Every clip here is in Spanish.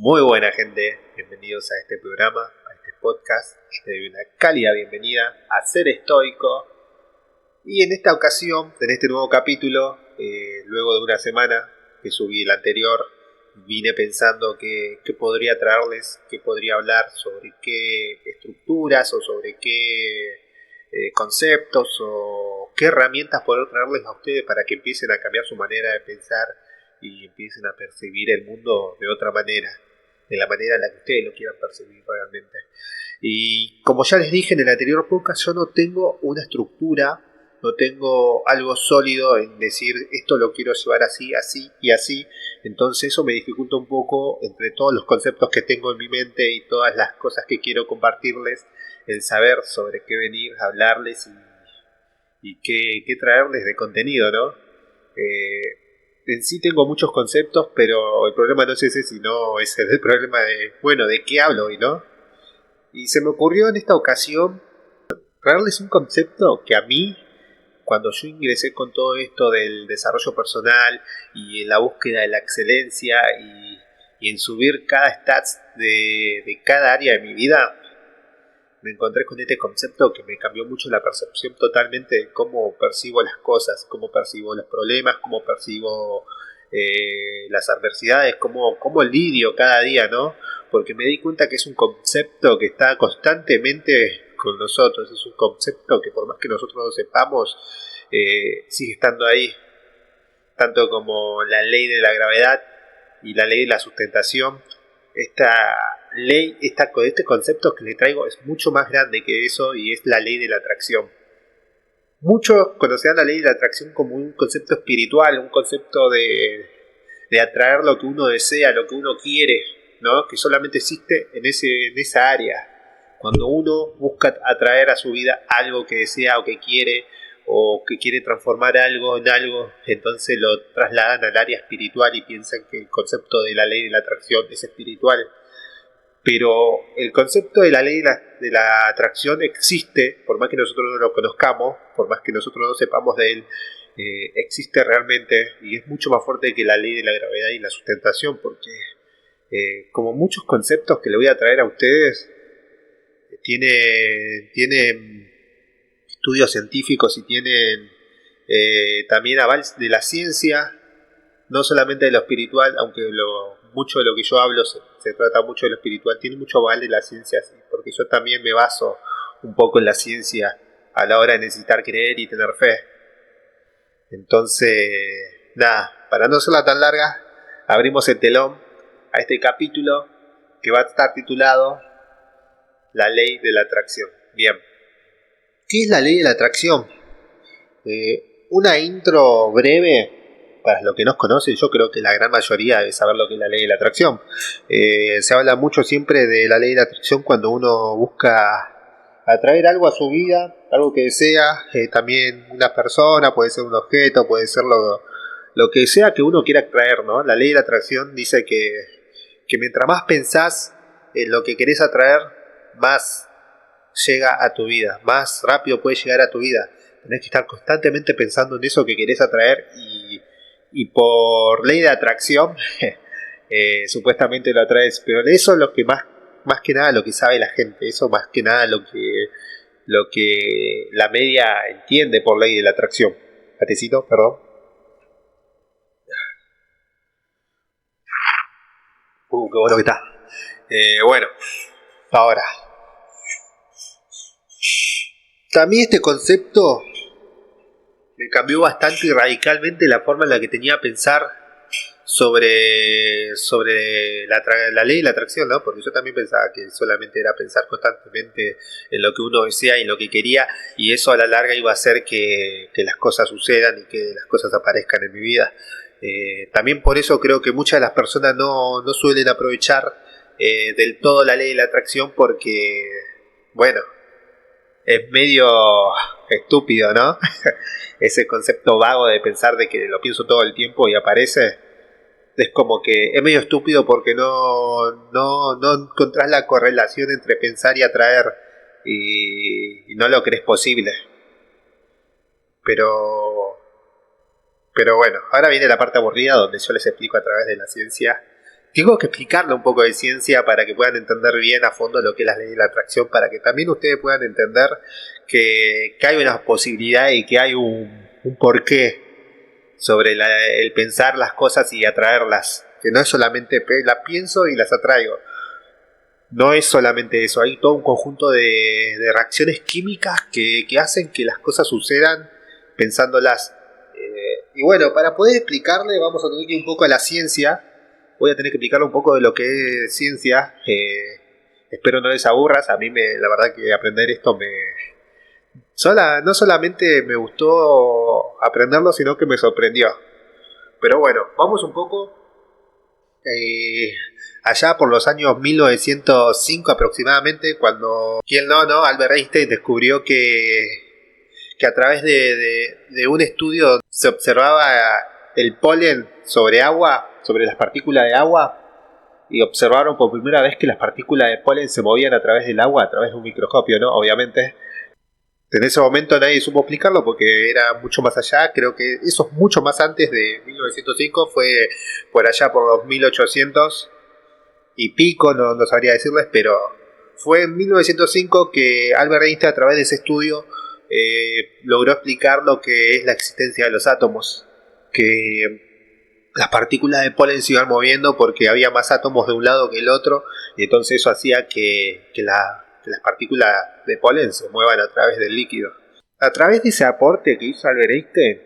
Muy buena gente, bienvenidos a este programa, a este podcast. Te doy una cálida bienvenida a Ser Estoico. Y en esta ocasión, en este nuevo capítulo, luego de una semana que subí el anterior, vine pensando qué podría traerles, qué podría hablar, sobre qué estructuras o sobre qué conceptos o qué herramientas poder traerles a ustedes para que empiecen a cambiar su manera de pensar y empiecen a percibir el mundo de otra manera, de la manera en la que ustedes lo quieran percibir realmente. Y como ya les dije en el anterior podcast, yo no tengo una estructura, no tengo algo sólido en decir esto lo quiero llevar así, así y así. Entonces eso me dificulta un poco entre todos los conceptos que tengo en mi mente y todas las cosas que quiero compartirles, el saber sobre qué venir a hablarles y qué traerles de contenido, ¿no? En sí tengo muchos conceptos, pero el problema no es ese, sino es el problema de qué hablo hoy, ¿no? Y se me ocurrió en esta ocasión traerles un concepto que a mí, cuando yo ingresé con todo esto del desarrollo personal y en la búsqueda de la excelencia y en subir cada stats de cada área de mi vida, me encontré con este concepto que me cambió mucho la percepción totalmente de cómo percibo las cosas, cómo percibo los problemas, cómo percibo las adversidades, cómo lidio cada día, ¿no? Porque me di cuenta que es un concepto que está constantemente con nosotros, es un concepto que por más que nosotros no sepamos, sigue estando ahí, tanto como la ley de la gravedad y la ley de la sustentación. Esta ley, este concepto que le traigo es mucho más grande que eso y es la ley de la atracción. Muchos conocerán la ley de la atracción como un concepto espiritual, un concepto de atraer lo que uno desea, lo que uno quiere, ¿no? Que solamente existe en esa área. Cuando uno busca atraer a su vida algo que desea o que quiere transformar algo en algo, entonces lo trasladan al área espiritual y piensan que el concepto de la ley de la atracción es espiritual. Pero el concepto de la ley de la atracción existe, por más que nosotros no lo conozcamos, por más que nosotros no sepamos de él, existe realmente y es mucho más fuerte que la ley de la gravedad y la sustentación, porque como muchos conceptos que le voy a traer a ustedes, tienen estudios científicos y tienen también avales de la ciencia, no solamente de lo espiritual, aunque mucho de lo que yo hablo se trata mucho de lo espiritual, tiene mucho aval de la ciencia, porque yo también me baso un poco en la ciencia a la hora de necesitar creer y tener fe. Entonces, nada, para no hacerla tan larga, abrimos el telón a este capítulo que va a estar titulado La ley de la atracción. Bien, ¿qué es la ley de la atracción? Una intro breve para los que nos conocen. Yo creo que la gran mayoría debe saber lo que es la ley de la atracción. Se habla mucho siempre de la ley de la atracción cuando uno busca atraer algo a su vida, algo que desea, también una persona, puede ser un objeto, puede ser lo que sea que uno quiera atraer, ¿no? La ley de la atracción dice que mientras más pensás en lo que querés atraer, más llega a tu vida, más rápido puede llegar a tu vida. Tenés que estar constantemente pensando en eso que querés atraer y por ley de atracción supuestamente lo atraes, pero eso es lo que más que nada lo que sabe la gente, eso más que nada lo que la media entiende por ley de la atracción. Patecito, perdón. Qué bueno que está. Bueno, ahora. También este concepto me cambió bastante y radicalmente la forma en la que tenía a pensar sobre la ley de la atracción, ¿no? Porque yo también pensaba que solamente era pensar constantemente en lo que uno desea y en lo que quería, y eso a la larga iba a hacer que las cosas sucedan y que las cosas aparezcan en mi vida. También por eso creo que muchas de las personas no suelen aprovechar del todo la ley de la atracción porque, bueno, es medio estúpido, ¿no? Ese concepto vago de pensar de que lo pienso todo el tiempo y aparece, es como que es medio estúpido porque no encontrás la correlación entre pensar y atraer y no lo crees posible. Pero bueno, ahora viene la parte aburrida donde yo les explico a través de la ciencia tengo que explicarle un poco de ciencia para que puedan entender bien a fondo lo que es la ley de la atracción, para que también ustedes puedan entender que hay una posibilidad y que hay un porqué sobre el pensar las cosas y atraerlas. Que no es solamente las pienso y las atraigo. No es solamente eso, hay todo un conjunto de reacciones químicas que hacen que las cosas sucedan pensándolas. Y bueno, para poder explicarle vamos a tener que ir un poco a la ciencia. Voy a tener que explicarle un poco de lo que es ciencia. Espero no les aburras. A mí la verdad que aprender esto no solamente me gustó aprenderlo, sino que me sorprendió. Pero bueno, vamos un poco allá por los años 1905 aproximadamente, cuando, ¿quién no? Albert Einstein descubrió que a través de un estudio se observaba el polen sobre agua, sobre las partículas de agua, y observaron por primera vez que las partículas de polen se movían a través del agua, a través de un microscopio, ¿no? Obviamente. En ese momento nadie supo explicarlo porque era mucho más allá. Creo que eso es mucho más antes de 1905. Fue por allá por los 1800 y pico, no sabría decirles, pero fue en 1905 que Albert Einstein, a través de ese estudio, logró explicar lo que es la existencia de los átomos. Que las partículas de polen se iban moviendo porque había más átomos de un lado que el otro, y entonces eso hacía que las partículas de polen se muevan a través del líquido. A través de ese aporte que hizo Albert Einstein,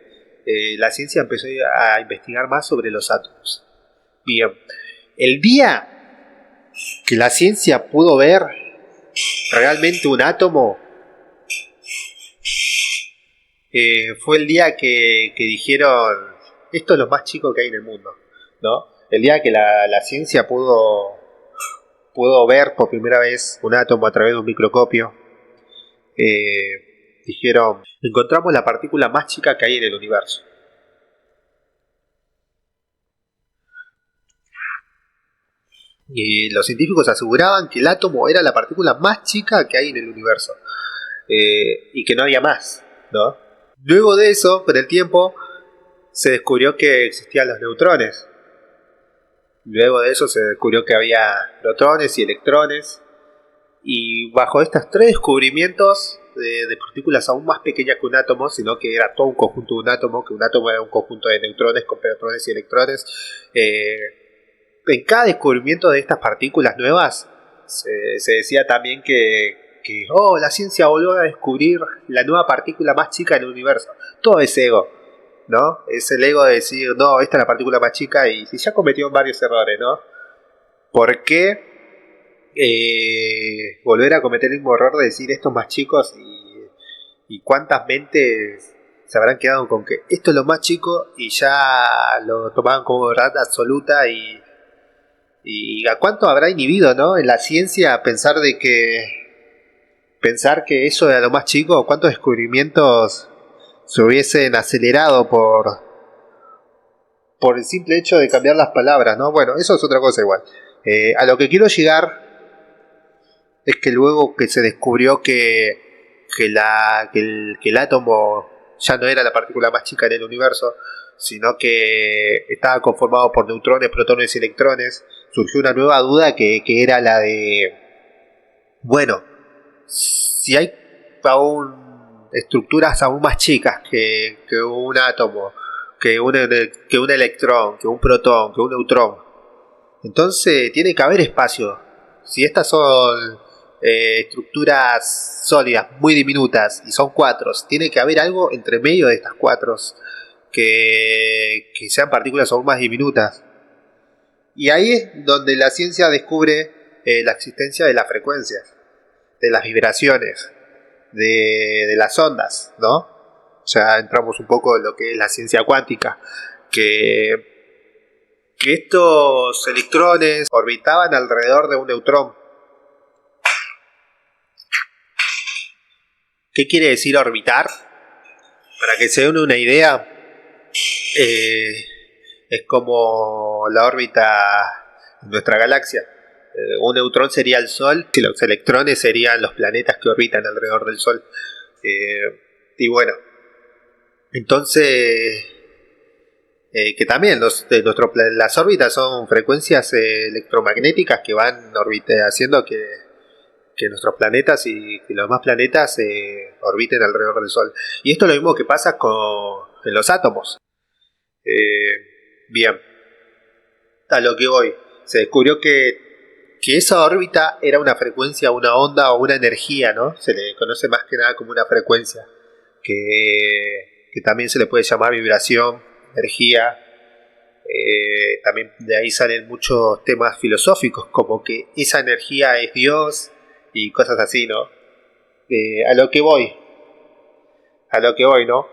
la ciencia empezó a investigar más sobre los átomos. Bien, el día que la ciencia pudo ver realmente un átomo, fue el día que dijeron, esto es lo más chico que hay en el mundo, ¿no? El día que la ciencia pudo ver por primera vez un átomo a través de un microscopio, dijeron, encontramos la partícula más chica que hay en el universo. Y los científicos aseguraban que el átomo era la partícula más chica que hay en el universo, y que no había más, ¿no? Luego de eso, con el tiempo, se descubrió que existían los neutrones. Luego de eso se descubrió que había protones y electrones. Y bajo estos tres descubrimientos de partículas aún más pequeñas que un átomo, sino que era todo un conjunto de un átomo, que un átomo era un conjunto de neutrones con protones y electrones, en cada descubrimiento de estas partículas nuevas se decía también que la ciencia volvió a descubrir la nueva partícula más chica del universo. Todo es ego, ¿no? Es el ego de decir, no, esta es la partícula más chica, y si ya cometieron varios errores, ¿no? ¿Por qué volver a cometer el mismo error de decir estos más chicos? Y cuántas mentes se habrán quedado con que esto es lo más chico y ya lo tomaban como verdad absoluta, y a cuánto habrá inhibido, ¿no?, en la ciencia pensar que eso era lo más chico. Cuántos descubrimientos se hubiesen acelerado por el simple hecho de cambiar las palabras, ¿no? Bueno, eso es otra cosa igual. A lo que quiero llegar es que luego que se descubrió que el átomo ya no era la partícula más chica en el universo, sino que estaba conformado por neutrones, protones y electrones, surgió una nueva duda que era la de, bueno, si hay aún estructuras aún más chicas que un átomo, que un electrón, que un protón, que un neutrón, entonces tiene que haber espacio. Si estas son estructuras sólidas muy diminutas y son cuatros, tiene que haber algo entre medio de estas cuatros que sean partículas aún más diminutas. Y ahí es donde la ciencia descubre la existencia de las frecuencias, de las vibraciones, de las ondas, ¿no? Ya entramos un poco en lo que es la ciencia cuántica, que estos electrones orbitaban alrededor de un neutrón. ¿Qué quiere decir orbitar? Para que se den una idea, es como la órbita de nuestra galaxia. Un neutrón sería el Sol, y los electrones serían los planetas que orbitan alrededor del Sol. Y bueno, entonces que también las órbitas son frecuencias electromagnéticas que van haciendo que nuestros planetas y los demás planetas orbiten alrededor del Sol. Y esto es lo mismo que pasa en los átomos. Bien, a lo que voy, se descubrió que esa órbita era una frecuencia, una onda o una energía, ¿no? Se le conoce más que nada como una frecuencia, que también se le puede llamar vibración, energía. También de ahí salen muchos temas filosóficos, como que esa energía es Dios y cosas así, ¿no? A lo que voy, ¿no?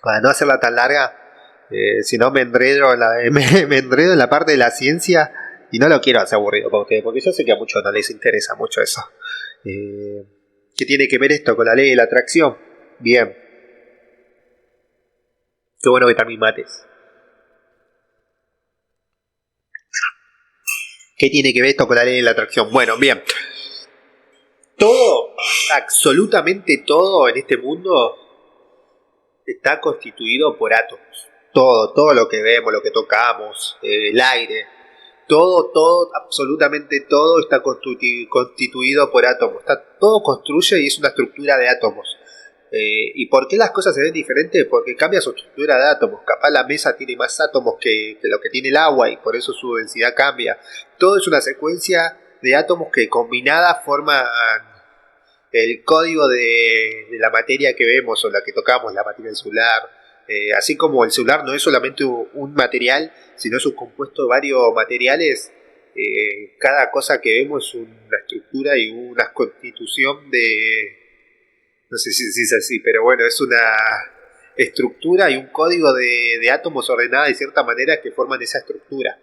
Para no hacerla tan larga, si no me enredo, me enredo en la parte de la ciencia y no lo quiero hacer aburrido para ustedes, porque yo sé que a muchos no les interesa mucho eso. ¿Qué tiene que ver esto con la ley de la atracción? Bien. Qué bueno que también mates. ¿Qué tiene que ver esto con la ley de la atracción? Bueno, bien. Todo, absolutamente todo en este mundo está constituido por átomos. Todo lo que vemos, lo que tocamos, el aire, todo, absolutamente todo está constituido por átomos. Todo construye y es una estructura de átomos. ¿Y por qué las cosas se ven diferentes? Porque cambia su estructura de átomos. Capaz la mesa tiene más átomos que lo que tiene el agua y por eso su densidad cambia. Todo es una secuencia de átomos que combinadas forman el código de la materia que vemos o la que tocamos, la materia del celular. Así como el celular no es solamente un material, sino es un compuesto de varios materiales. Cada cosa que vemos es una estructura y una constitución de... No sé si es así, pero bueno, es una estructura y un código de átomos ordenados de cierta manera que forman esa estructura.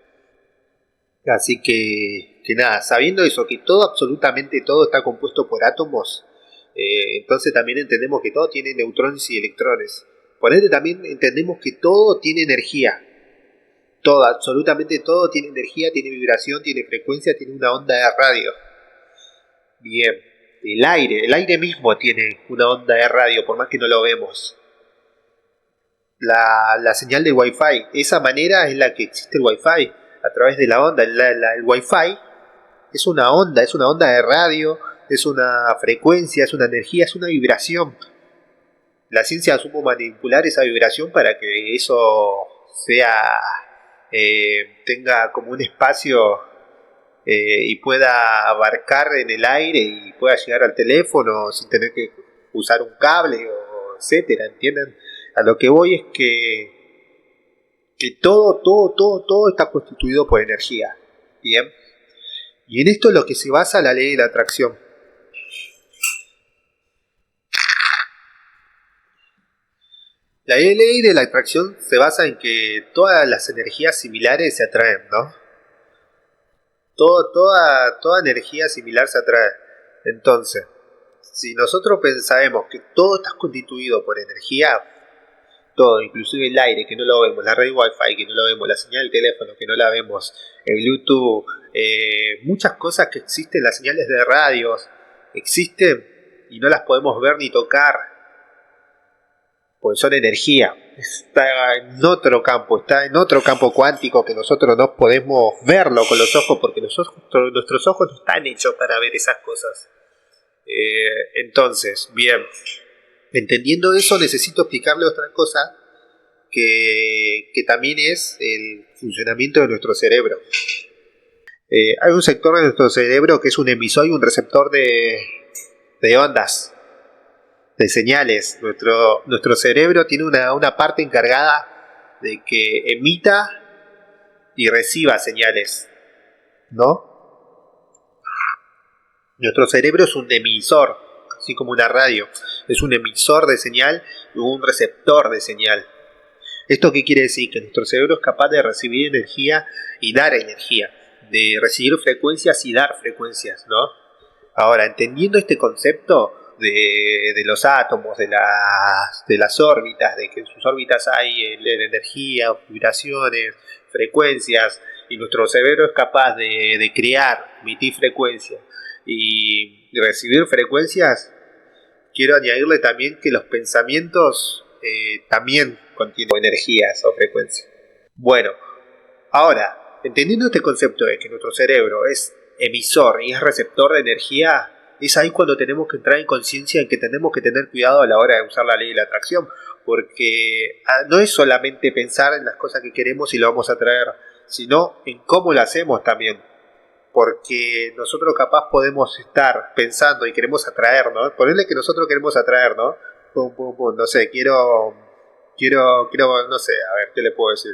Así que nada, sabiendo eso, que todo, absolutamente todo está compuesto por átomos, entonces también entendemos que todo tiene neutrones y electrones. Por ende también entendemos que todo tiene energía. Todo, absolutamente todo tiene energía, tiene vibración, tiene frecuencia, tiene una onda de radio. Bien, el aire mismo tiene una onda de radio, por más que no lo vemos. La señal del Wi-Fi, esa manera es la que existe el Wi-Fi, a través de la onda. El Wi-Fi es una onda de radio, es una frecuencia, es una energía, es una vibración. La ciencia supo manipular esa vibración para que eso sea tenga como un espacio y pueda abarcar en el aire y pueda llegar al teléfono sin tener que usar un cable o etcétera, ¿entienden? A lo que voy es que todo está constituido por energía. Bien. Y en esto es lo que se basa la ley de la atracción. La ley de la atracción se basa en que todas las energías similares se atraen, ¿no? Toda energía similar se atrae. Entonces, si nosotros pensamos que todo está constituido por energía, todo, inclusive el aire, que no lo vemos, la red Wi-Fi, que no lo vemos, la señal del teléfono, que no la vemos, el Bluetooth, muchas cosas que existen, las señales de radios, existen y no las podemos ver ni tocar, pues son energía. Está en otro campo cuántico que nosotros no podemos verlo con los ojos, porque nuestros ojos no están hechos para ver esas cosas. Entonces, bien, entendiendo eso, necesito explicarle otra cosa que también es el funcionamiento de nuestro cerebro. Hay un sector de nuestro cerebro que es un emisor y un receptor de ondas, de señales. Nuestro cerebro tiene una parte encargada de que emita y reciba señales, ¿no? Nuestro cerebro es un emisor, así como una radio. Es un emisor de señal y un receptor de señal. ¿Esto qué quiere decir? Que nuestro cerebro es capaz de recibir energía y dar energía, de recibir frecuencias y dar frecuencias, ¿no? Ahora, entendiendo este concepto de los átomos, de las órbitas, de que en sus órbitas hay energía, vibraciones, frecuencias, y nuestro cerebro es capaz de crear, emitir frecuencias y recibir frecuencias, quiero añadirle también que los pensamientos también contiene energías o frecuencias. Bueno, ahora, entendiendo este concepto de que nuestro cerebro es emisor y es receptor de energía, es ahí cuando tenemos que entrar en conciencia en que tenemos que tener cuidado a la hora de usar la ley de la atracción, porque no es solamente pensar en las cosas que queremos y lo vamos a traer, sino en cómo lo hacemos también, porque nosotros capaz podemos estar pensando y queremos atraer, ¿no? Ponerle que nosotros queremos atraer, ¿no? Pum, pum, pum, no sé, quiero, no sé, a ver, ¿qué le puedo decir?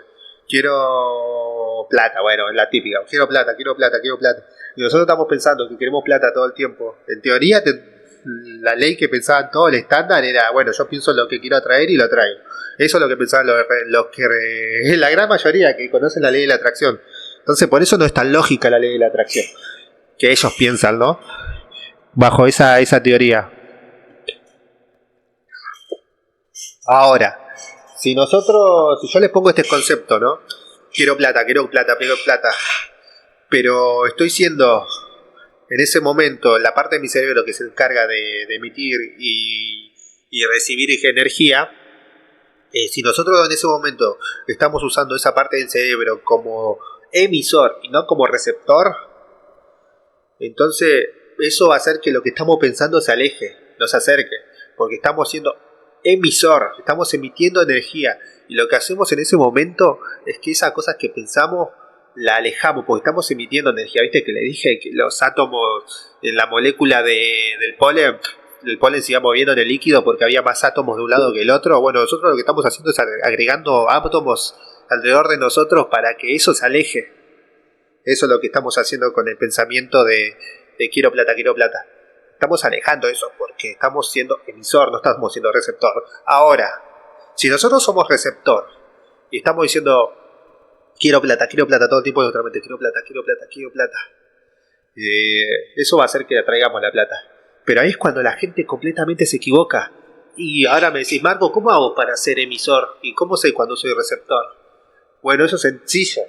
Quiero plata, bueno, es la típica, quiero plata. Y nosotros estamos pensando que queremos plata todo el tiempo. En teoría, la ley que pensaban todo el estándar era, bueno, yo pienso en lo que quiero atraer y lo atraigo. Eso es lo que pensaban los que, la gran mayoría que conocen la ley de la atracción. Entonces, por eso no es tan lógica la ley de la atracción, que ellos piensan, ¿no? Bajo esa teoría. Ahora, si yo les pongo este concepto, ¿no? Quiero plata, pero estoy siendo en ese momento la parte de mi cerebro que se encarga de emitir y recibir energía. Si nosotros en ese momento estamos usando esa parte del cerebro como emisor y no como receptor, entonces eso va a hacer que lo que estamos pensando se aleje, no se acerque, porque estamos siendo emisor, estamos emitiendo energía, y lo que hacemos en ese momento es que esas cosas que pensamos la alejamos, porque estamos emitiendo energía. Viste que le dije que los átomos en la molécula del polen, el polen se iba moviendo en el líquido porque había más átomos de un lado que el otro. Bueno, nosotros lo que estamos haciendo es agregando átomos alrededor de nosotros para que eso se aleje. Eso es lo que estamos haciendo con el pensamiento de quiero plata. Estamos alejando eso porque estamos siendo emisor, no estamos siendo receptor. Ahora, si nosotros somos receptor y estamos diciendo quiero plata todo el tiempo de nuestra mente, quiero plata, eso va a hacer que atraigamos la plata. Pero ahí es cuando la gente completamente se equivoca. Y ahora me decís, Marco, ¿cómo hago para ser emisor? ¿Y cómo sé cuando soy receptor? Bueno, eso es sencillo.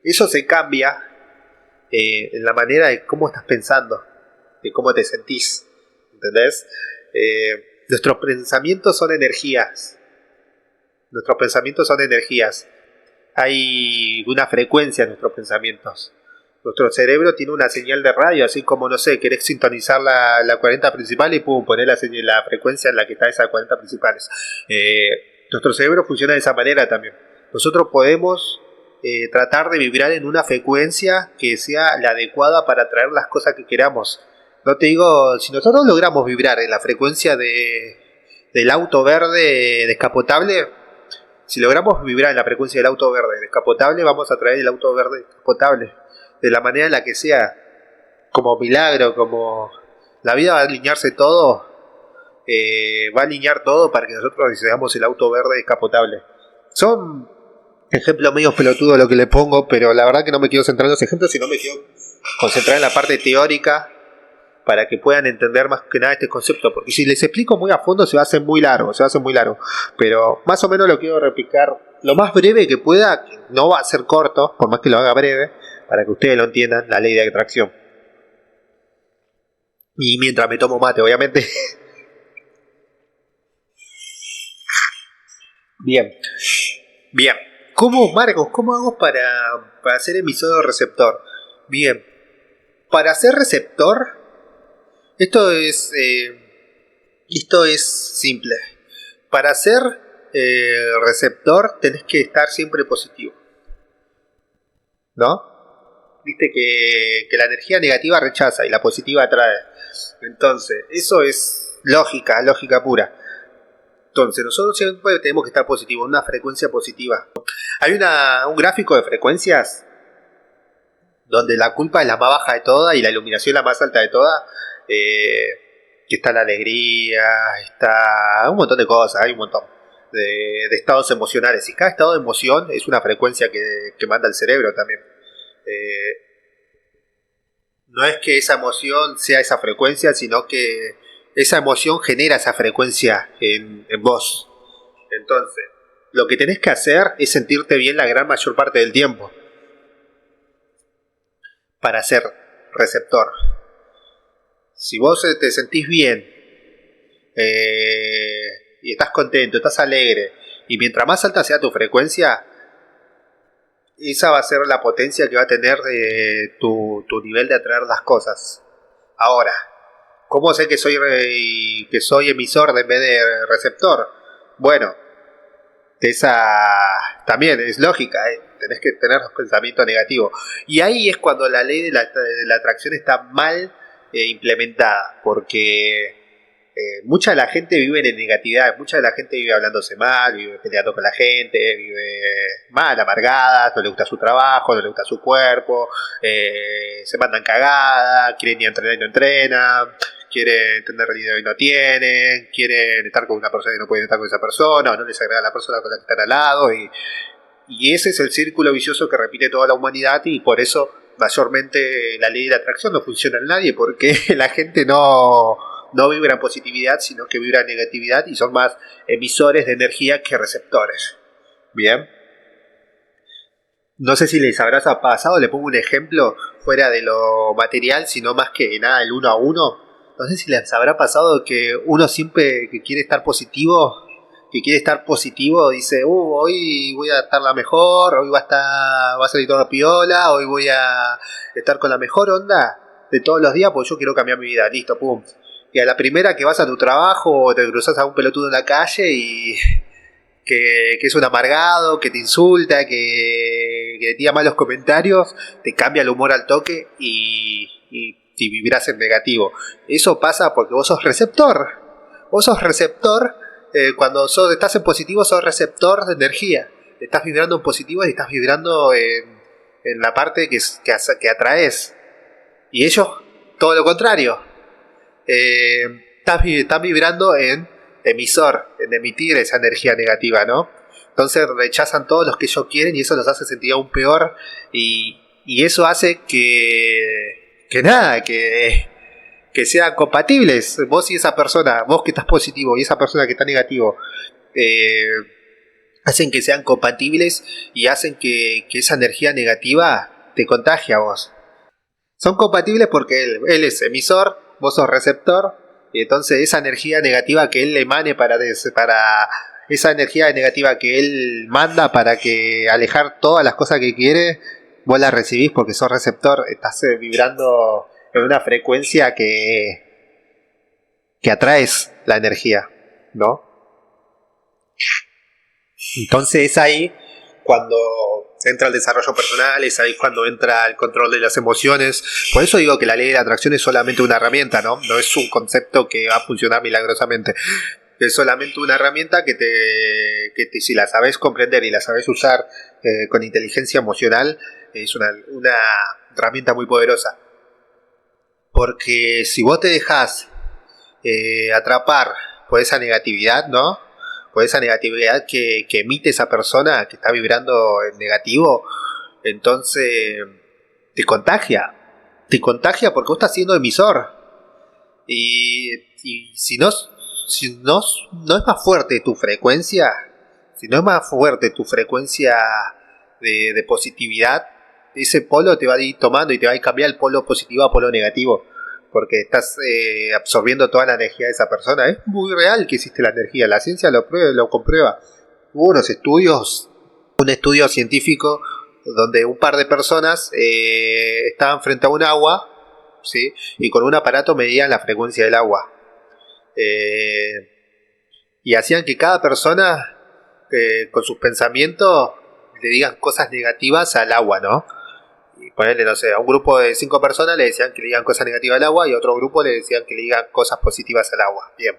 Eso se cambia en la manera de cómo estás pensando, de cómo te sentís. ¿Entendés? Nuestros pensamientos son energías. Hay una frecuencia en nuestros pensamientos. Nuestro cerebro tiene una señal de radio, así como, no sé, querés sintonizar la 40 principal y pum, poner la frecuencia en la que está esas 40 principales. Nuestro cerebro funciona de esa manera también. Nosotros podemos tratar de vibrar en una frecuencia que sea la adecuada para atraer las cosas que queramos. No te digo, si nosotros logramos vibrar en la frecuencia del auto verde descapotable, si logramos vibrar en la frecuencia del auto verde descapotable, vamos a traer el auto verde descapotable de la manera en la que sea, como milagro, como la vida va a alinearse todo, va a alinear todo para que nosotros recibamos el auto verde descapotable. Son ejemplos medio pelotudos lo que le pongo, pero la verdad que no me quiero centrar en los ejemplos, sino me quiero concentrar en la parte teórica para que puedan entender más que nada este concepto, porque si les explico muy a fondo se va a hacer muy largo, pero más o menos lo quiero replicar lo más breve que pueda, que no va a ser corto, por más que lo haga breve, para que ustedes lo entiendan, la ley de atracción. Y mientras me tomo mate, obviamente. Bien. Marcos, ¿cómo hago para ser emisor o receptor? Bien, para ser receptor, esto es simple. Para ser receptor tenés que estar siempre positivo, ¿no? Viste que la energía negativa rechaza y la positiva atrae. Entonces, eso es lógica pura. Entonces, nosotros siempre tenemos que estar positivos, una frecuencia positiva. Hay un gráfico de frecuencias donde la culpa es la más baja de todas y la iluminación la más alta de todas. Que está la alegría, está un montón de cosas, hay un montón de estados emocionales. Y cada estado de emoción es una frecuencia que manda el cerebro también. No es que esa emoción sea esa frecuencia, sino que esa emoción genera esa frecuencia en vos. Entonces, lo que tenés que hacer es sentirte bien la gran mayor parte del tiempo para ser receptor. Si vos te sentís bien y estás contento, estás alegre Y mientras más alta sea tu frecuencia, esa va a ser la potencia que va a tener tu nivel de atraer las cosas. Ahora, ¿cómo sé que soy emisor en vez de receptor? Bueno, esa también es lógica, tenés que tener los pensamientos negativos. Y ahí es cuando la ley de la atracción está mal implementada, porque mucha de la gente vive en negatividad, mucha de la gente vive hablándose mal, vive peleando con la gente, vive mal, amargada, no le gusta su trabajo, no le gusta su cuerpo, se mandan cagadas, quieren ir a entrenar y no entrenan, quieren tener dinero y no tienen, quieren estar con una persona y no pueden estar con esa persona, o no les agrada la persona con la que están al lado, y ese es el círculo vicioso que repite toda la humanidad, y por eso mayormente la ley de la atracción no funciona en nadie, porque la gente no vibra en positividad, sino que vibra en negatividad y son más emisores de energía que receptores. Bien. No sé si les habrá pasado, le pongo un ejemplo fuera de lo material, sino más que nada el uno a uno. No sé si les habrá pasado que uno siempre que quiere estar positivo, dice, hoy voy a estar la mejor, hoy va a salir todo piola, hoy voy a estar con la mejor onda de todos los días, porque yo quiero cambiar mi vida, listo, pum. Y a la primera que vas a tu trabajo, te cruzas a un pelotudo en la calle y que es un amargado, que te insulta, que te tira malos comentarios, te cambia el humor al toque y vibras en negativo. Eso pasa porque vos sos receptor. Cuando estás en positivo, sos receptor de energía. Estás vibrando en positivo y estás vibrando en la parte que atraes. Y ellos, todo lo contrario. Estás vibrando en emisor, en emitir esa energía negativa, ¿no? Entonces rechazan todos los que ellos quieren y eso los hace sentir aún peor y eso hace que sean compatibles vos y esa persona, vos que estás positivo y esa persona que está negativo, hacen que sean compatibles y hacen que esa energía negativa te contagie a vos. Son compatibles porque él es emisor, vos sos receptor, y entonces esa energía negativa que él emane para esa energía negativa que él manda para que alejar todas las cosas que quiere, vos la recibís porque sos receptor, estás vibrando en una frecuencia que atraes la energía, ¿no? Entonces es ahí cuando entra el desarrollo personal, es ahí cuando entra el control de las emociones. Por eso digo que la ley de la atracción es solamente una herramienta, ¿no? No es un concepto que va a funcionar milagrosamente. Es solamente una herramienta que si la sabes comprender y la sabes usar con inteligencia emocional, es una herramienta muy poderosa. Porque si vos te dejás atrapar por esa negatividad, ¿no? Por esa negatividad que emite esa persona que está vibrando en negativo, entonces te contagia porque vos estás siendo emisor y si no es más fuerte tu frecuencia, de positividad, ese polo te va a ir tomando y te va a ir cambiar el polo positivo a polo negativo, porque estás absorbiendo toda la energía de esa persona. Es muy real que existe la energía, la ciencia lo comprueba. Hubo un estudio científico donde un par de personas estaban frente a un agua, ¿sí? Y con un aparato medían la frecuencia del agua. Y hacían que cada persona con sus pensamientos le digan cosas negativas al agua, ¿no? Y ponerle, no sé, a un grupo de 5 personas le decían que le digan cosas negativas al agua y a otro grupo le decían que le digan cosas positivas al agua. Bien.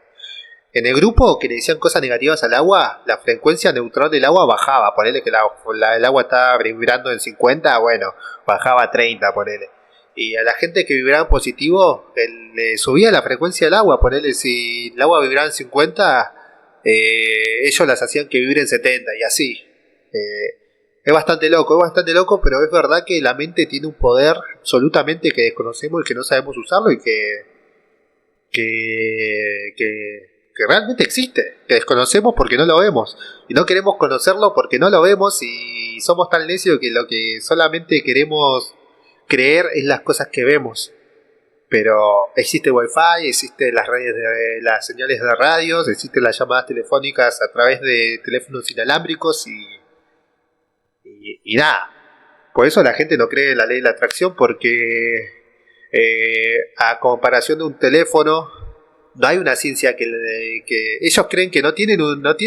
En el grupo que le decían cosas negativas al agua, la frecuencia neutral del agua bajaba. Ponele que el agua estaba vibrando en 50, bueno, bajaba a 30, ponele. Y a la gente que vibraba positivo, le subía la frecuencia del agua. Ponele, si el agua vibraba en 50, ellos las hacían que vibre en 70 y así. Es bastante loco, pero es verdad que la mente tiene un poder absolutamente que desconocemos y que no sabemos usarlo y que realmente existe, que desconocemos porque no lo vemos y no queremos conocerlo porque no lo vemos y somos tan necios que lo que solamente queremos creer es las cosas que vemos. pero existe Wi-Fi, existen las señales de radios, existen las llamadas telefónicas a través de teléfonos inalámbricos y nada. Por eso la gente no cree en la ley de la atracción, porque a comparación de un teléfono, no hay una ciencia que ellos creen que no tiene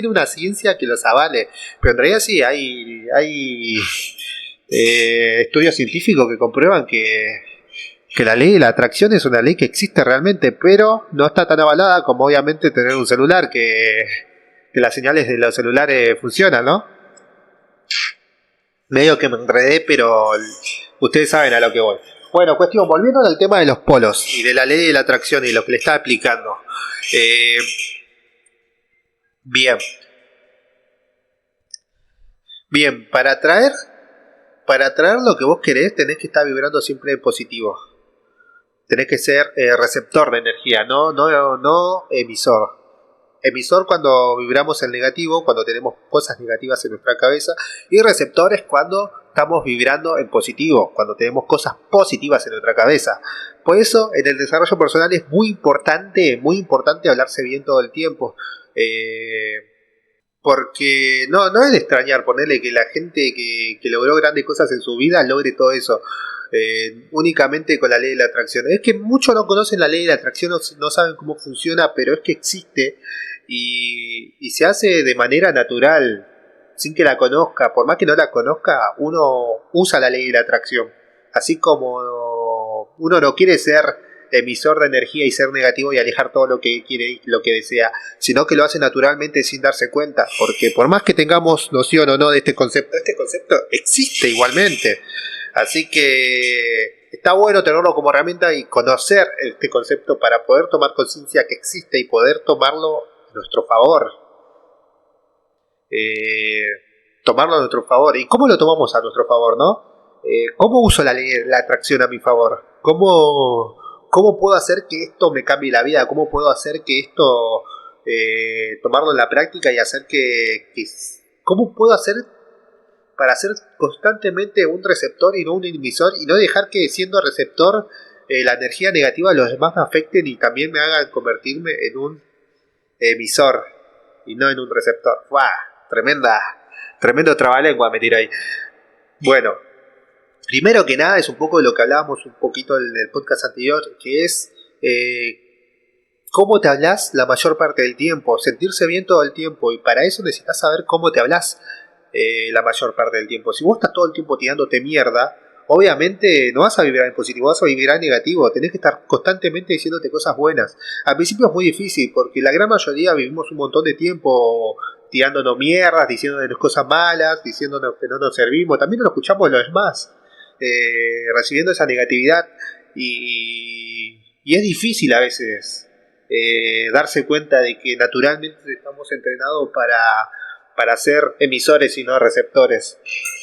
una ciencia que los avale, pero en realidad sí hay estudios científicos que comprueban que la ley de la atracción es una ley que existe realmente, pero no está tan avalada como obviamente tener un celular, que las señales de los celulares funcionan, ¿no? Medio que me enredé, pero ustedes saben a lo que voy. Bueno, cuestión, volviendo al tema de los polos y de la ley de la atracción y lo que le está aplicando. Bien. Bien, para atraer lo que vos querés tenés que estar vibrando siempre en positivo. Tenés que ser receptor de energía, no emisor. Emisor cuando vibramos en negativo, cuando tenemos cosas negativas en nuestra cabeza, y receptor es cuando estamos vibrando en positivo, cuando tenemos cosas positivas en nuestra cabeza. Por eso en el desarrollo personal es muy importante hablarse bien todo el tiempo, porque no es de extrañar ponerle que la gente que logró grandes cosas en su vida logre todo eso. Únicamente con la ley de la atracción. Es que muchos no conocen la ley de la atracción, no saben cómo funciona, pero es que existe y se hace de manera natural, sin que la conozca. Por más que no la conozca, uno usa la ley de la atracción. Así como uno no quiere ser emisor de energía y ser negativo y alejar todo lo que quiere y lo que desea, sino que lo hace naturalmente sin darse cuenta, porque por más que tengamos noción o no de este concepto existe igualmente. Así que está bueno tenerlo como herramienta y conocer este concepto para poder tomar conciencia que existe y poder tomarlo a nuestro favor. Tomarlo a nuestro favor. ¿Y cómo lo tomamos a nuestro favor, no? ¿Cómo uso la ley de la atracción a mi favor? ¿Cómo puedo hacer que esto me cambie la vida? ¿Cómo puedo hacer que esto, tomarlo en la práctica y hacer ¿cómo puedo hacer para ser constantemente un receptor y no un emisor, y no dejar que siendo receptor la energía negativa de los demás me afecten y también me hagan convertirme en un emisor y no en un receptor? ¡Wow! Tremendo trabalengua me tira ahí. Bueno, primero que nada es un poco de lo que hablábamos un poquito en el podcast anterior, que es cómo te hablas la mayor parte del tiempo, sentirse bien todo el tiempo, y para eso necesitas saber cómo te hablas la mayor parte del tiempo. Si vos estás todo el tiempo tirándote mierda, obviamente no vas a vibrar en positivo, vas a vibrar en negativo. Tenés que estar constantemente diciéndote cosas buenas. Al principio es muy difícil, porque la gran mayoría vivimos un montón de tiempo tirándonos mierdas, diciéndonos cosas malas, diciéndonos que no nos servimos. También lo escuchamos de los demás, recibiendo esa negatividad, y es difícil a veces darse cuenta de que naturalmente estamos entrenados para ser emisores y no receptores.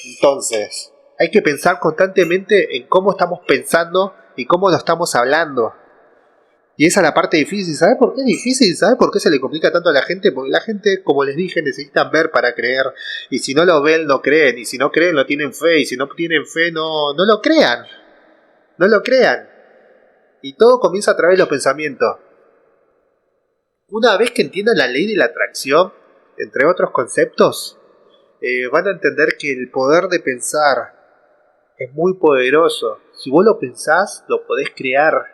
Entonces, hay que pensar constantemente en cómo estamos pensando y cómo lo estamos hablando. Y esa es la parte difícil. ¿Sabes por qué es difícil? ¿Sabes por qué se le complica tanto a la gente? Porque la gente, como les dije, necesitan ver para creer. Y si no lo ven, no creen. Y si no creen, no tienen fe. Y si no tienen fe, no lo crean. No lo crean. Y todo comienza a través de los pensamientos. Una vez que entiendan la ley de la atracción, entre otros conceptos, van a entender que el poder de pensar es muy poderoso. Si vos lo pensás, lo podés crear.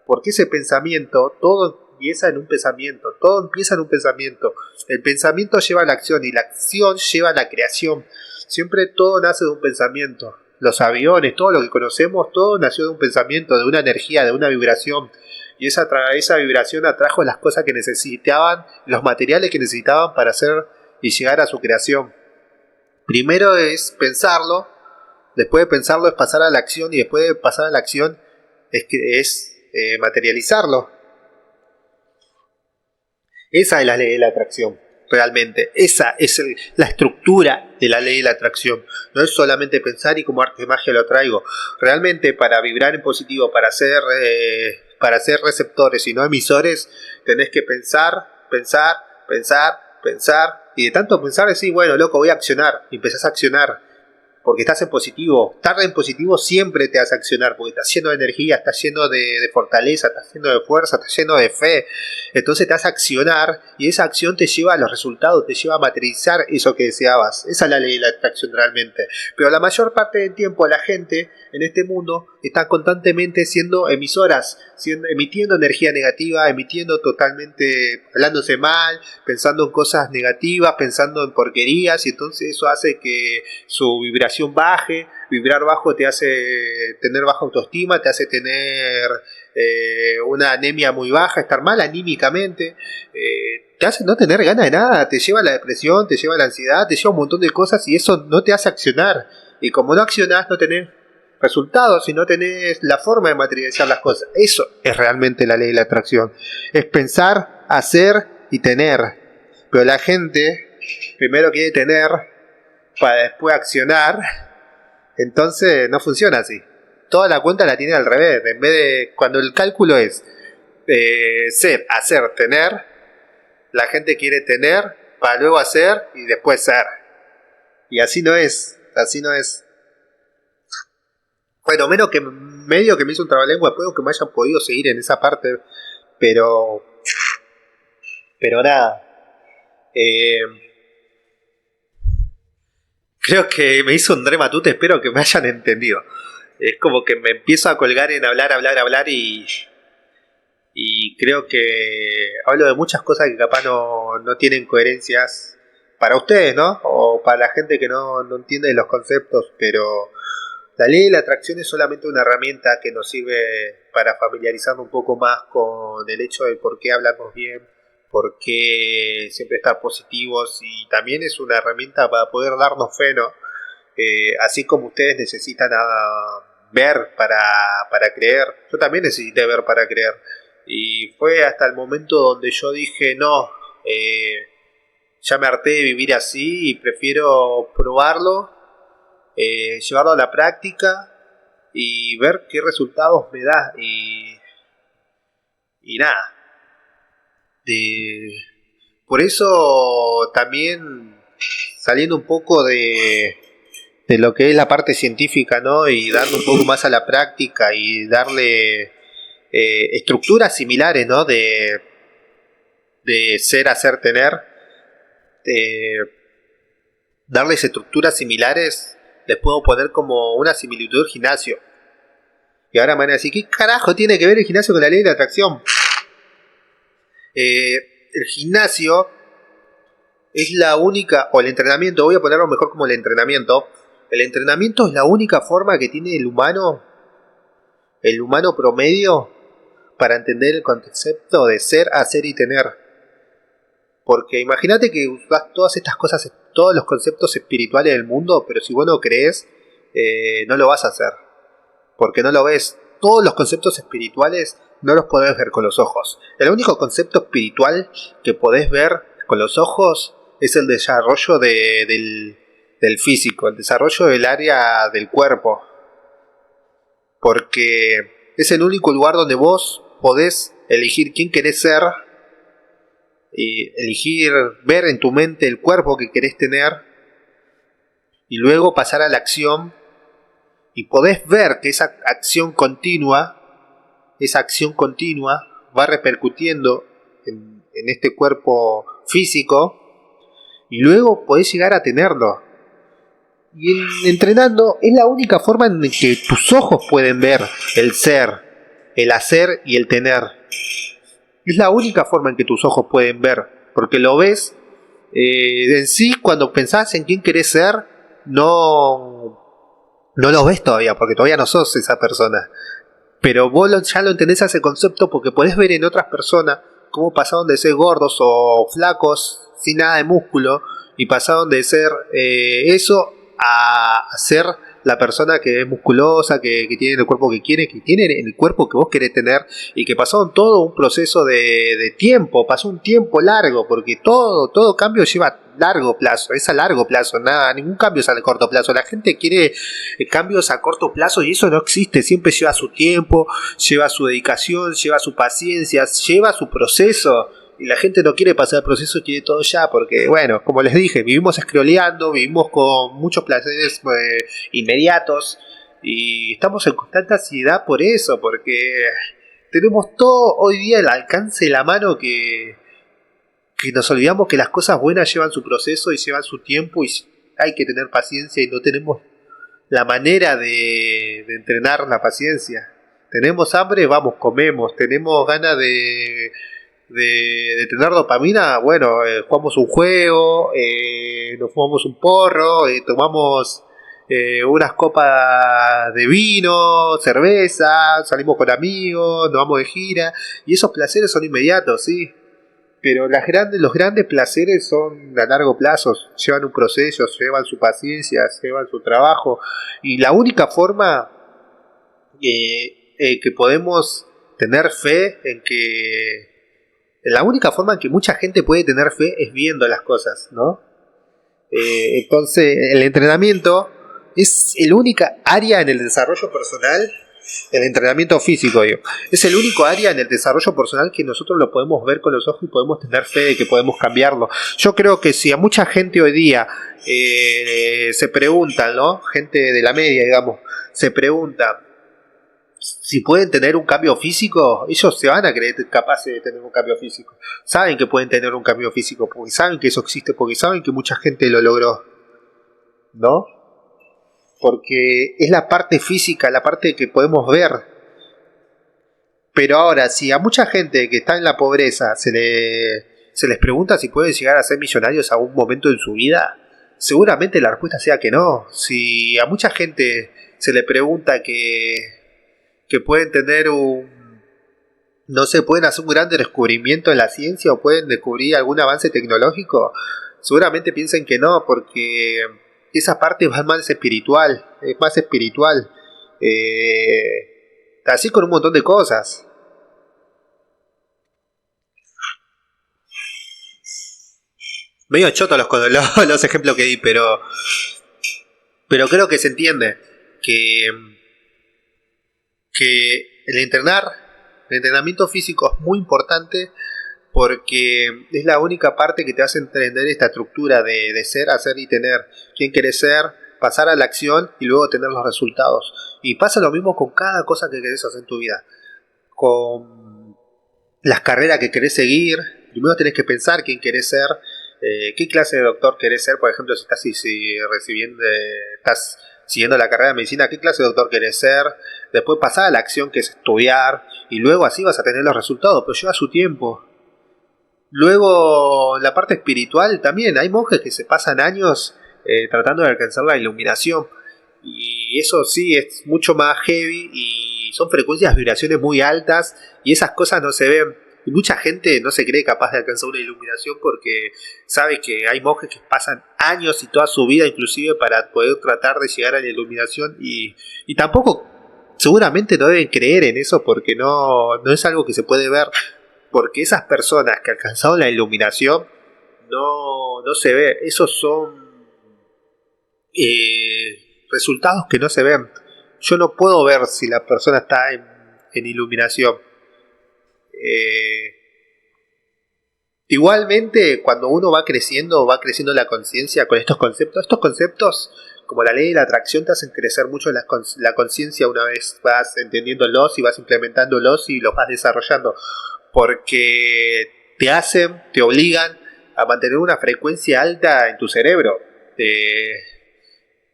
Porque ese pensamiento, todo empieza en un pensamiento. Todo empieza en un pensamiento. El pensamiento lleva a la acción y la acción lleva a la creación. Siempre todo nace de un pensamiento. Los aviones, todo lo que conocemos, todo nació de un pensamiento, de una energía, de una vibración. Y esa vibración atrajo las cosas que necesitaban, los materiales que necesitaban para hacer y llegar a su creación. Primero es pensarlo, después de pensarlo es pasar a la acción, y después de pasar a la acción es materializarlo. Esa es la ley de la atracción, realmente. Esa es la estructura de la ley de la atracción. No es solamente pensar y como arte de magia lo traigo. Realmente, para vibrar en positivo, para ser receptores y no emisores, tenés que pensar, y de tanto pensar decís, bueno, loco, voy a accionar, y empezás a accionar, porque estás en positivo. Estar en positivo siempre te hace accionar, porque estás lleno de energía, estás lleno de fortaleza, estás lleno de fuerza, estás lleno de fe. Entonces te hace accionar y esa acción te lleva a los resultados, te lleva a materializar eso que deseabas. Esa es la ley de la atracción realmente. Pero la mayor parte del tiempo la gente en este mundo está constantemente siendo emisoras, emitiendo energía negativa, emitiendo totalmente, hablándose mal, pensando en cosas negativas, pensando en porquerías, y entonces eso hace que su vibración baje. Vibrar bajo te hace tener baja autoestima, te hace tener una anemia muy baja, estar mal anímicamente, te hace no tener ganas de nada, te lleva a la depresión, te lleva a la ansiedad, te lleva a un montón de cosas y eso no te hace accionar. Y como no accionás, no tenés resultados y no tenés la forma de materializar las cosas. Eso es realmente la ley de la atracción. Es pensar, hacer y tener. Pero la gente primero quiere tener para después accionar. Entonces no funciona así. Toda la cuenta la tiene al revés. En vez de cuando el cálculo es ser, hacer, tener, la gente quiere tener para luego hacer y después ser. Y así no es. Así no es. Bueno, medio que me hizo un trabalengua, espero que me hayan podido seguir en esa parte, pero nada. Creo que me hizo un rematute, espero que me hayan entendido. Es como que me empiezo a colgar en hablar y creo que hablo de muchas cosas que capaz no tienen coherencias para ustedes, ¿no? O para la gente que no entiende los conceptos, pero la ley de la atracción es solamente una herramienta que nos sirve para familiarizarnos un poco más con el hecho de por qué hablamos bien, por qué siempre estar positivos, y también es una herramienta para poder darnos fe, ¿no? Así como ustedes necesitan ver para creer, yo también necesité ver para creer. Y fue hasta el momento donde yo dije, no, ya me harté de vivir así y prefiero probarlo, llevarlo a la práctica y ver qué resultados me da. Y nada. Por eso también saliendo un poco de lo que es la parte científica, ¿no? Y darle un poco más a la práctica y darle estructuras similares, ¿no? De ser, hacer, tener. Darles estructuras similares, les puedo poner como una similitud al gimnasio. Y ahora me van a decir, ¿qué carajo tiene que ver el gimnasio con la ley de la atracción? El gimnasio es la única, o el entrenamiento, voy a ponerlo mejor como el entrenamiento. El entrenamiento es la única forma que tiene el humano promedio, para entender el concepto de ser, hacer y tener. Porque imagínate que usas todas estas cosas, todos los conceptos espirituales del mundo, pero si vos no crees, no lo vas a hacer. Porque no lo ves. Todos los conceptos espirituales no los podés ver con los ojos. El único concepto espiritual que podés ver con los ojos es el desarrollo del físico, el desarrollo del área del cuerpo. Porque es el único lugar donde vos podés elegir quién querés ser, y elegir ver en tu mente el cuerpo que querés tener, y luego pasar a la acción, y podés ver que esa acción continua va repercutiendo en este cuerpo físico, y luego podés llegar a tenerlo. Y entrenando es la única forma en que tus ojos pueden ver el ser, el hacer y el tener. Es la única forma en que tus ojos pueden ver, porque lo ves en sí. Cuando pensás en quién querés ser, no lo ves todavía, porque todavía no sos esa persona. Pero vos ya lo entendés a ese concepto, porque podés ver en otras personas cómo pasaron de ser gordos o flacos sin nada de músculo, y pasaron de ser eso a ser la persona que es musculosa, que tiene el cuerpo que quiere, que tiene el cuerpo que vos querés tener, y que pasaron todo un proceso de tiempo, pasó un tiempo largo, porque todo cambio lleva largo plazo, es a largo plazo, ningún cambio es a corto plazo. La gente quiere cambios a corto plazo y eso no existe, siempre lleva su tiempo, lleva su dedicación, lleva su paciencia, lleva su proceso. Y la gente no quiere pasar el proceso, quiere todo ya, porque, bueno, como les dije, vivimos scrolleando, vivimos con muchos placeres inmediatos, y estamos en constante ansiedad por eso, porque tenemos todo hoy día al alcance de la mano que nos olvidamos que las cosas buenas llevan su proceso y llevan su tiempo y hay que tener paciencia y no tenemos la manera de entrenar la paciencia. Tenemos hambre, vamos, comemos. Tenemos ganas de tener dopamina, bueno, jugamos un juego, nos fumamos un porro, tomamos unas copas de vino, cerveza, salimos con amigos, nos vamos de gira, y esos placeres son inmediatos, sí. Pero los grandes placeres son a largo plazo, llevan un proceso, llevan su paciencia, llevan su trabajo, y la única forma que podemos tener fe en que la única forma en que mucha gente puede tener fe es viendo las cosas, ¿no? Entonces, el entrenamiento es el única área en el desarrollo personal, el entrenamiento físico, digo, es el único área en el desarrollo personal que nosotros lo podemos ver con los ojos y podemos tener fe de que podemos cambiarlo. Yo creo que si a mucha gente hoy día se preguntan, ¿no? Gente de la media, digamos, se pregunta si pueden tener un cambio físico, ellos se van a creer capaces de tener un cambio físico. Saben que pueden tener un cambio físico, porque saben que eso existe, porque saben que mucha gente lo logró, ¿no? Porque es la parte física, la parte que podemos ver. Pero ahora, si a mucha gente que está en la pobreza se les pregunta si pueden llegar a ser millonarios a un momento en su vida, seguramente la respuesta sea que no. Si a mucha gente se le pregunta que pueden tener no sé, pueden hacer un gran descubrimiento en la ciencia o pueden descubrir algún avance tecnológico, seguramente piensen que no, porque esa parte es más espiritual, así con un montón de cosas. Medio choto los ejemplos que di, pero creo que se entiende que el entrenamiento físico es muy importante porque es la única parte que te hace entender esta estructura de ser, hacer y tener. Quién querés ser, pasar a la acción y luego tener los resultados. Y pasa lo mismo con cada cosa que querés hacer en tu vida. Con las carreras que querés seguir, primero tenés que pensar quién querés ser, qué clase de doctor querés ser, por ejemplo, si estás estás siguiendo la carrera de medicina, qué clase de doctor querés ser, después pasar a la acción que es estudiar, y luego así vas a tener los resultados, pero lleva su tiempo. Luego, la parte espiritual también, hay monjes que se pasan años tratando de alcanzar la iluminación, y eso sí es mucho más heavy, y son frecuencias, vibraciones muy altas, y esas cosas no se ven. Y mucha gente no se cree capaz de alcanzar una iluminación porque sabe que hay monjes que pasan años y toda su vida inclusive para poder tratar de llegar a la iluminación y tampoco seguramente no deben creer en eso porque no es algo que se puede ver, porque esas personas que alcanzaron la iluminación no se ve, esos son resultados que no se ven. Yo no puedo ver si la persona está en iluminación. Igualmente, cuando uno va creciendo la conciencia con estos conceptos como la ley de la atracción te hacen crecer mucho la conciencia una vez vas entendiéndolos y vas implementándolos y los vas desarrollando, porque te obligan a mantener una frecuencia alta en tu cerebro,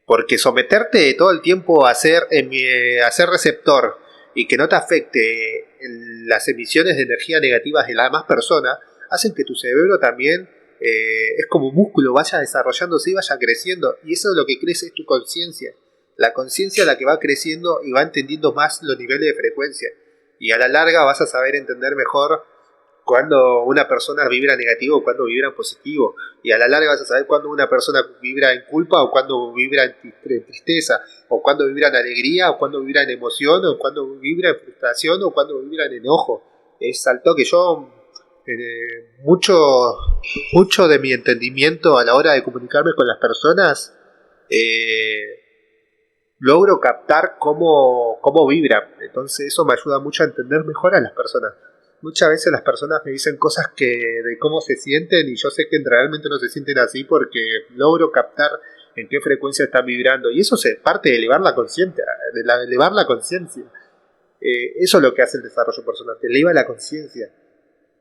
porque someterte todo el tiempo a ser receptor y que no te afecte las emisiones de energía negativas de la demás persona, hacen que tu cerebro también es como un músculo, vaya desarrollándose y vaya creciendo. Y eso es lo que crece, es tu conciencia. La conciencia es la que va creciendo y va entendiendo más los niveles de frecuencia. Y a la larga vas a saber entender mejor cuando una persona vibra negativo o cuando vibra en positivo. Y a la larga vas a saber cuando una persona vibra en culpa o cuando vibra en tristeza, o cuando vibra en alegría, o cuando vibra en emoción, o cuando vibra en frustración, o cuando vibra en enojo. Es al toque. Yo mucho de mi entendimiento a la hora de comunicarme con las personas logro captar cómo vibran. Entonces eso me ayuda mucho a entender mejor a las personas. Muchas veces las personas me dicen cosas de cómo se sienten y yo sé que realmente no se sienten así porque logro captar en qué frecuencia están vibrando y eso se parte de elevar la conciencia, elevar la conciencia. Eso es lo que hace el desarrollo personal, te eleva la conciencia.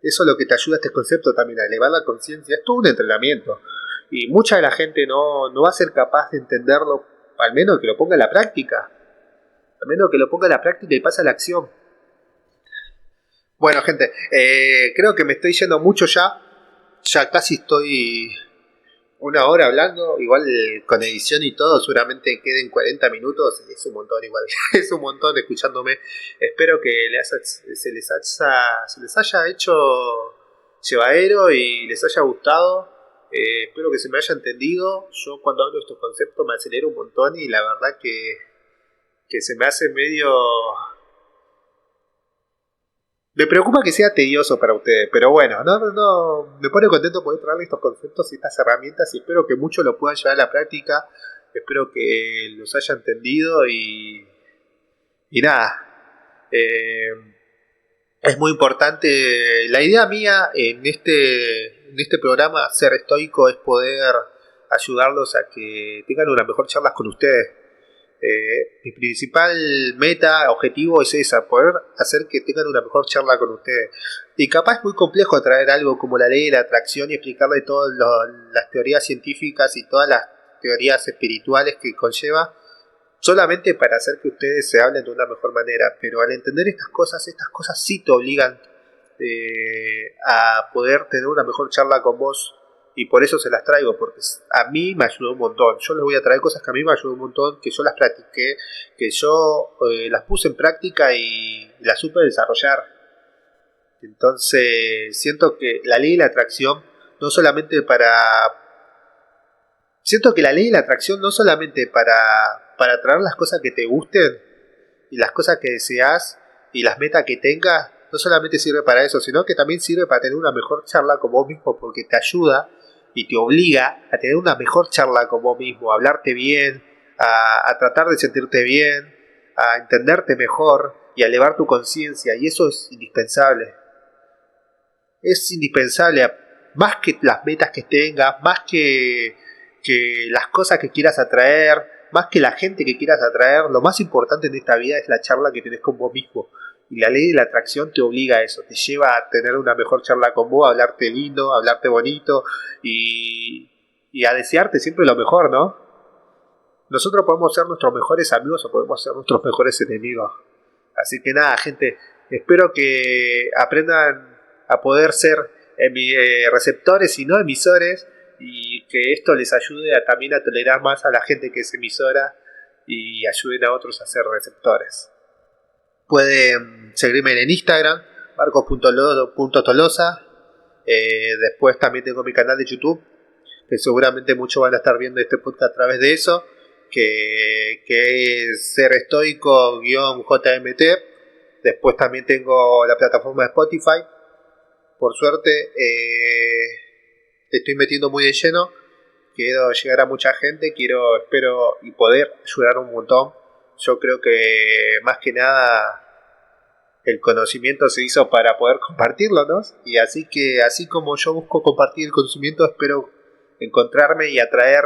Eso es lo que te ayuda a este concepto también, a elevar la conciencia. Es todo un entrenamiento y mucha de la gente no va a ser capaz de entenderlo, al menos que lo ponga en la práctica. Al menos que lo ponga en la práctica y pase a la acción. Bueno, gente, creo que me estoy yendo mucho ya. Ya casi estoy una hora hablando. Igual con edición y todo, seguramente queden 40 minutos. Es un montón igual. Es un montón escuchándome. Espero que se les haya hecho llevadero y les haya gustado. Espero que se me haya entendido. Yo cuando hablo de estos conceptos me acelero un montón y la verdad que se me hace medio... Me preocupa que sea tedioso para ustedes, pero bueno, no, me pone contento poder traerles estos conceptos y estas herramientas y espero que muchos lo puedan llevar a la práctica, espero que los haya entendido y nada, es muy importante, la idea mía en este programa Ser Estoico es poder ayudarlos a que tengan una mejor charla con ustedes. Mi principal meta, objetivo es esa, poder hacer que tengan una mejor charla con ustedes. Y capaz es muy complejo traer algo como la ley de la atracción y explicarle todas las teorías científicas y todas las teorías espirituales que conlleva, solamente para hacer que ustedes se hablen de una mejor manera. Pero al entender estas cosas sí te obligan a poder tener una mejor charla con vos. Y por eso se las traigo, porque a mí me ayudó un montón. Yo les voy a traer cosas que a mí me ayudó un montón, que yo las practiqué, que yo las puse en práctica y las supe desarrollar. Entonces, siento que la ley de la atracción no solamente para atraer las cosas que te gusten y las cosas que deseas y las metas que tengas, no solamente sirve para eso, sino que también sirve para tener una mejor charla con vos mismo, porque te ayuda y te obliga a tener una mejor charla con vos mismo, a hablarte bien, a tratar de sentirte bien, a entenderte mejor y a elevar tu conciencia, y eso es indispensable. Es indispensable, más que las metas que tengas, más que las cosas que quieras atraer, más que la gente que quieras atraer, lo más importante en esta vida es la charla que tenés con vos mismo. Y la ley de la atracción te obliga a eso, te lleva a tener una mejor charla con vos, a hablarte lindo, a hablarte bonito y a desearte siempre lo mejor, ¿no? Nosotros podemos ser nuestros mejores amigos o podemos ser nuestros mejores enemigos. Así que nada, gente, espero que aprendan a poder ser receptores y no emisores y que esto les ayude también a tolerar más a la gente que es emisora y ayuden a otros a ser receptores. Pueden seguirme en Instagram, marcos.tolosa. Después también tengo mi canal de YouTube, que seguramente muchos van a estar viendo este podcast a través de eso, que es Ser Estoico-JMT. Después también tengo la plataforma de Spotify. Por suerte estoy metiendo muy de lleno. Quiero llegar a mucha gente, espero y poder ayudar un montón. Yo creo que más que nada el conocimiento se hizo para poder compartirlo, ¿no? Y así como yo busco compartir el conocimiento, espero encontrarme y atraer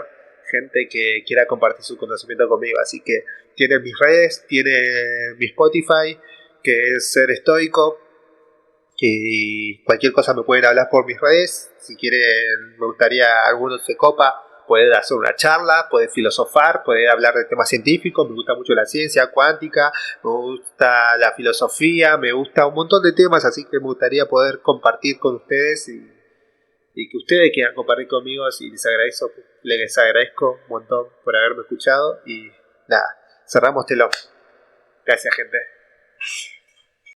gente que quiera compartir su conocimiento conmigo. Así que tienen mis redes, tienen mi Spotify, que es Ser Estoico, y cualquier cosa me pueden hablar por mis redes. Si quieren, me gustaría alguno se copa, puede hacer una charla, puede filosofar, puede hablar de temas científicos. Me gusta mucho la ciencia cuántica, me gusta la filosofía, me gusta un montón de temas, así que me gustaría poder compartir con ustedes y que ustedes quieran compartir conmigo. Y les agradezco un montón por haberme escuchado y nada, cerramos telón. Gracias, gente.